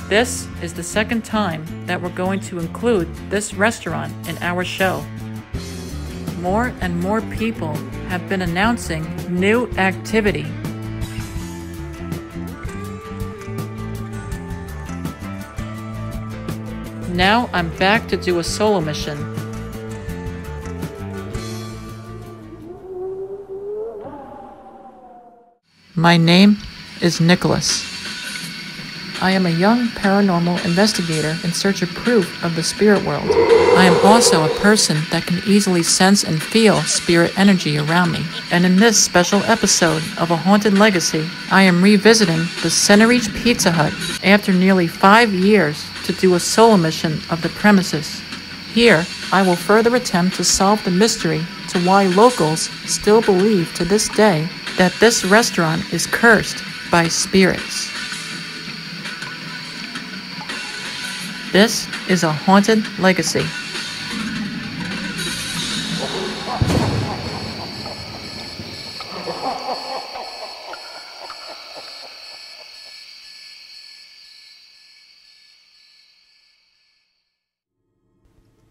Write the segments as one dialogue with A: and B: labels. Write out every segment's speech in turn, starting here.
A: This is the second time that we're going to include this restaurant in our show. More and more people have been announcing new activity. Now I'm back to do a solo mission. My name is Nicholas. I am a young paranormal investigator in search of proof of the spirit world. I am also a person that can easily sense and feel spirit energy around me. And in this special episode of A Haunted Legacy, I am revisiting the Centereach Pizza Hut after nearly 5 years to do a solo mission of the premises. Here, I will further attempt to solve the mystery to why locals still believe to this day that this restaurant is cursed by spirits. This is A Haunted Legacy.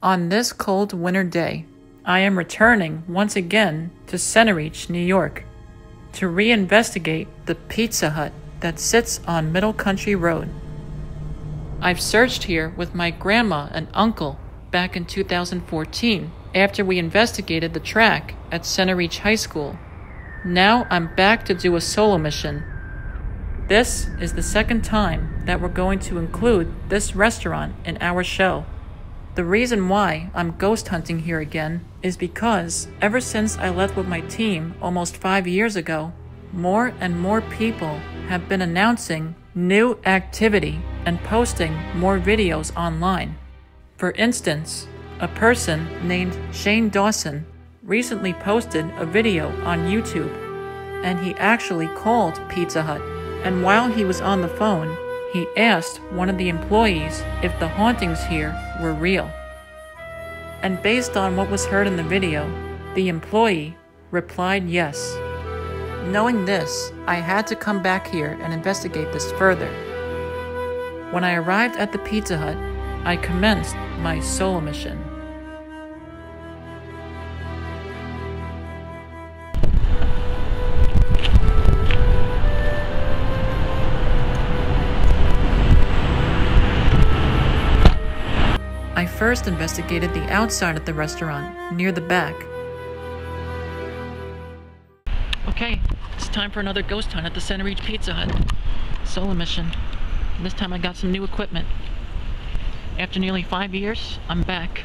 A: On this cold winter day, I am returning once again to Centereach, New York, to reinvestigate the Pizza Hut that sits on Middle Country Road. I've searched here with my grandma and uncle back in 2014 after we investigated the track at Centereach High School. Now I'm back to do a solo mission. This is the second time that we're going to include this restaurant in our show. The reason why I'm ghost hunting here again is because ever since I left with my team almost 5 years ago, more and more people have been announcing new activity and posting more videos online. For instance, a person named Shane Dawson recently posted a video on YouTube, and he actually called Pizza Hut, and while he was on the phone, he asked one of the employees if the hauntings here were real. And based on what was heard in the video, the employee replied yes. Knowing this, I had to come back here and investigate this further. When I arrived at the Pizza Hut, I commenced my solo mission. I first investigated the outside of the restaurant, near the back. Okay, it's time for another ghost hunt at the Centereach Pizza Hut. Solo mission. This time I got some new equipment. After nearly 5 years, I'm back.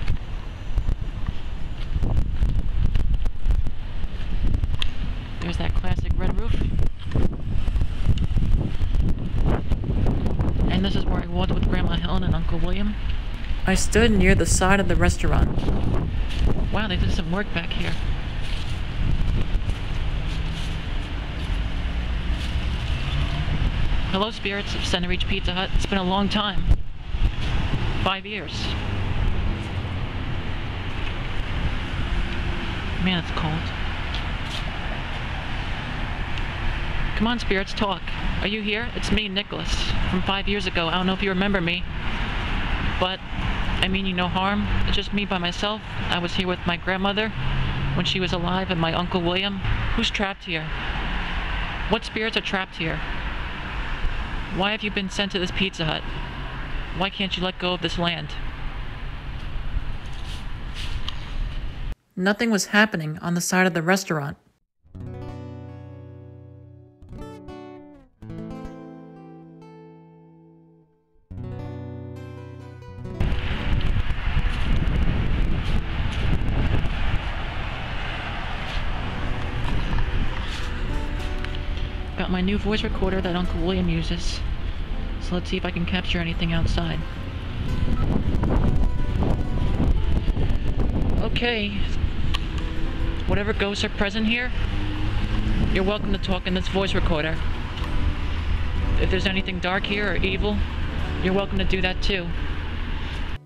A: There's that classic red roof. And this is where I walked with Grandma Helen and Uncle William. I stood near the side of the restaurant. Wow, they did some work back here. Hello, spirits of Centereach Pizza Hut. It's been a long time. 5 years. Man, it's cold. Come on, spirits, talk. Are you here? It's me, Nicholas, from 5 years ago. I don't know if you remember me, but I mean you no harm. It's just me by myself. I was here with my grandmother when she was alive and my Uncle William. Who's trapped here? What spirits are trapped here? Why have you been sent to this Pizza Hut? Why can't you let go of this land? Nothing was happening on the side of the restaurant. Got my new voice recorder that Uncle William uses. So let's see if I can capture anything outside. Okay. Whatever ghosts are present here, you're welcome to talk in this voice recorder. If there's anything dark here or evil, you're welcome to do that too.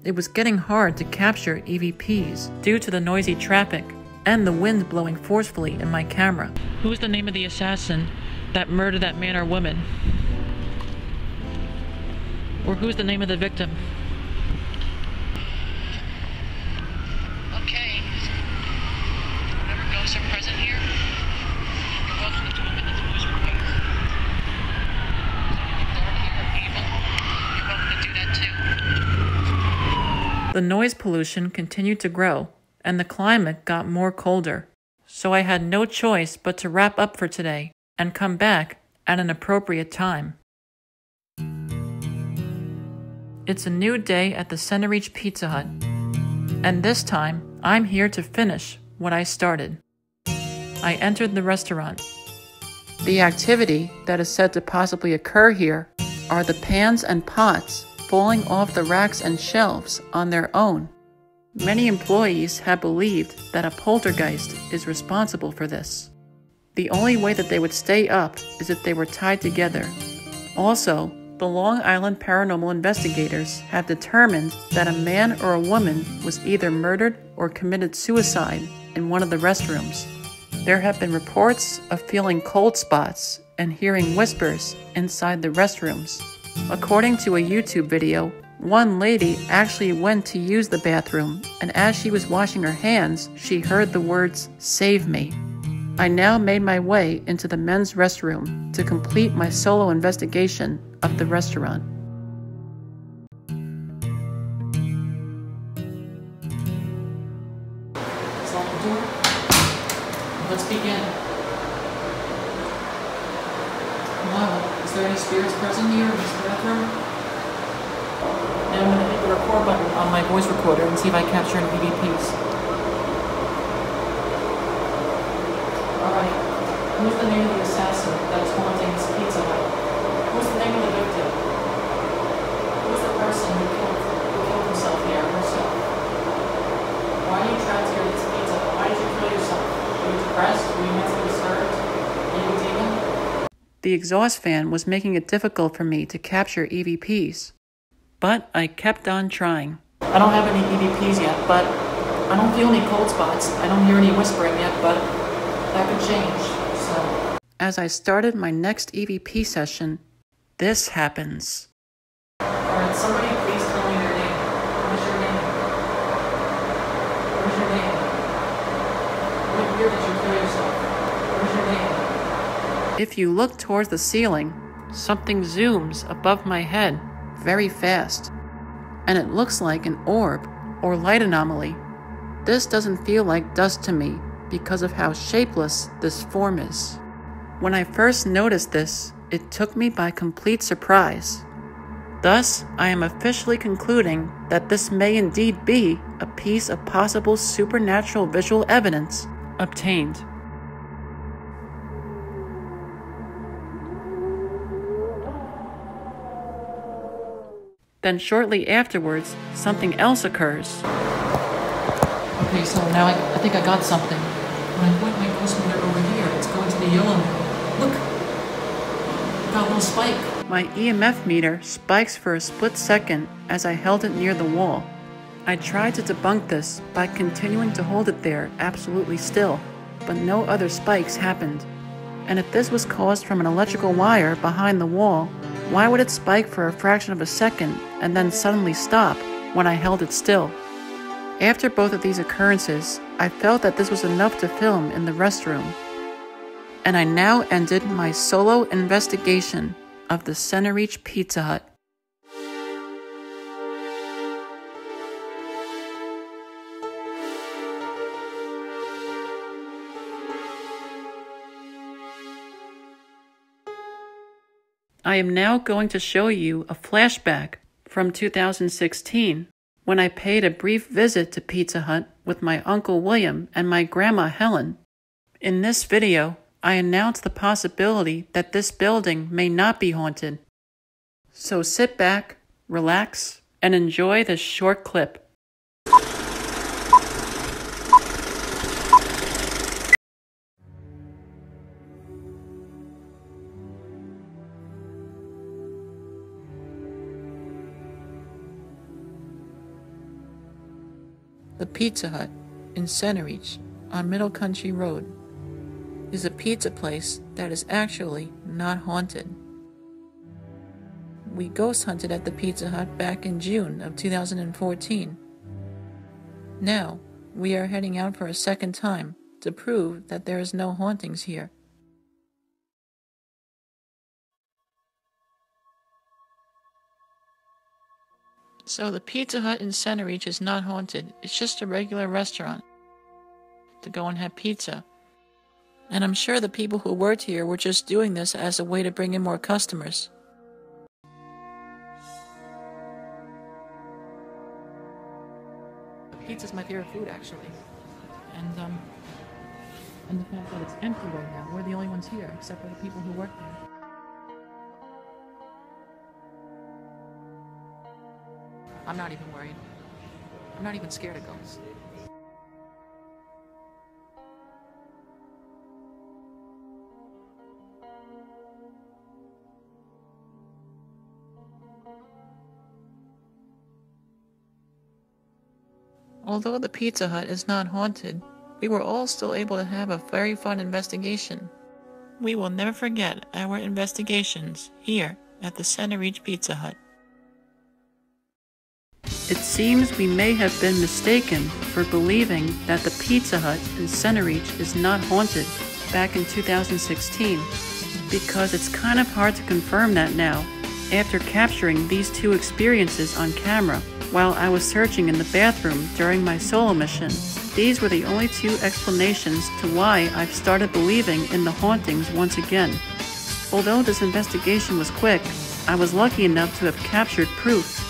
A: It was getting hard to capture EVPs due to the noisy traffic and the wind blowing forcefully in my camera. Who's the name of the assassin that murdered that man or woman? Or who's the name of the victim? Okay. Whatever ghosts are present here, you're welcome to do a minute's voice recording. You're welcome to do that too. The noise pollution continued to grow, and the climate got more colder. So I had no choice but to wrap up for today and come back at an appropriate time. It's a new day at the Centereach Pizza Hut, and this time I'm here to finish what I started. I entered the restaurant. The activity that is said to possibly occur here are the pans and pots falling off the racks and shelves on their own. Many employees have believed that a poltergeist is responsible for this. The only way that they would stay up is if they were tied together. Also, the Long Island paranormal investigators have determined that a man or a woman was either murdered or committed suicide in one of the restrooms. There have been reports of feeling cold spots and hearing whispers inside the restrooms. According to a YouTube video, one lady actually went to use the bathroom, and as she was washing her hands, she heard the words, "Save me." I now made my way into the men's restroom to complete my solo investigation of the restaurant. Let's begin. Wow, is there any spirits present here in this bathroom? Now I'm going to hit the record button on my voice recorder and see if I capture any EVPs. Alright, who's the name of the assassin that is haunting this Pizza Hut? Who's the name of the victim? Who's the person who killed himself here, herself? Why are you trapped here at this Pizza Hut? Why did you kill yourself? Were you depressed? Were you mentally disturbed? Are you a demon? The exhaust fan was making it difficult for me to capture EVPs. But I kept on trying. I don't have any EVPs yet, but I don't feel any cold spots. I don't hear any whispering yet, but that could change, so. As I started my next EVP session, this happens. Alright, somebody please tell me your name. What is your name? What is your name? What year did you kill yourself? What is your name? If you look towards the ceiling, something zooms above my head very fast, and it looks like an orb or light anomaly. This doesn't feel like dust to me because of how shapeless this form is. When I first noticed this, it took me by complete surprise. Thus, I am officially concluding that this may indeed be a piece of possible supernatural visual evidence obtained. Then shortly afterwards, something else occurs. Okay, so now I think I got something. When I point my ghost meter over here, it's going to the yellow meter. Look! Got a little spike. My EMF meter spikes for a split second as I held it near the wall. I tried to debunk this by continuing to hold it there absolutely still, but no other spikes happened. And if this was caused from an electrical wire behind the wall, why would it spike for a fraction of a second and then suddenly stop when I held it still? After both of these occurrences, I felt that this was enough to film in the restroom. And I now ended my solo investigation of the Centereach Pizza Hut. I am now going to show you a flashback from 2016 when I paid a brief visit to Pizza Hut with my Uncle William and my Grandma Helen. In this video, I announce the possibility that this building may not be haunted. So sit back, relax, and enjoy this short clip. The Pizza Hut in Centereach on Middle Country Road is a pizza place that is actually not haunted. we ghost hunted at the Pizza Hut back in June of 2014. Now, we are heading out for a second time to prove that there is no hauntings here. So the Pizza Hut in Centereach is not haunted. It's just a regular restaurant to go and have pizza. And I'm sure the people who worked here were just doing this as a way to bring in more customers. Pizza's my favorite food, actually. And the fact that it's empty right now, we're the only ones here, except for the people who work there. I'm not even worried. I'm not even scared of ghosts. Although the Pizza Hut is not haunted, we were all still able to have a very fun investigation. We will never forget our investigations here at the Centereach Pizza Hut. It seems we may have been mistaken for believing that the Pizza Hut in Centereach is not haunted back in 2016, because it's kind of hard to confirm that now after capturing these two experiences on camera while I was searching in the bathroom during my solo mission. These were the only two explanations to why I've started believing in the hauntings once again. Although this investigation was quick, I was lucky enough to have captured proof.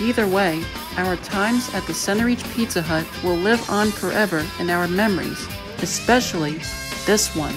A: Either way, our times at the Centereach Pizza Hut will live on forever in our memories, especially this one.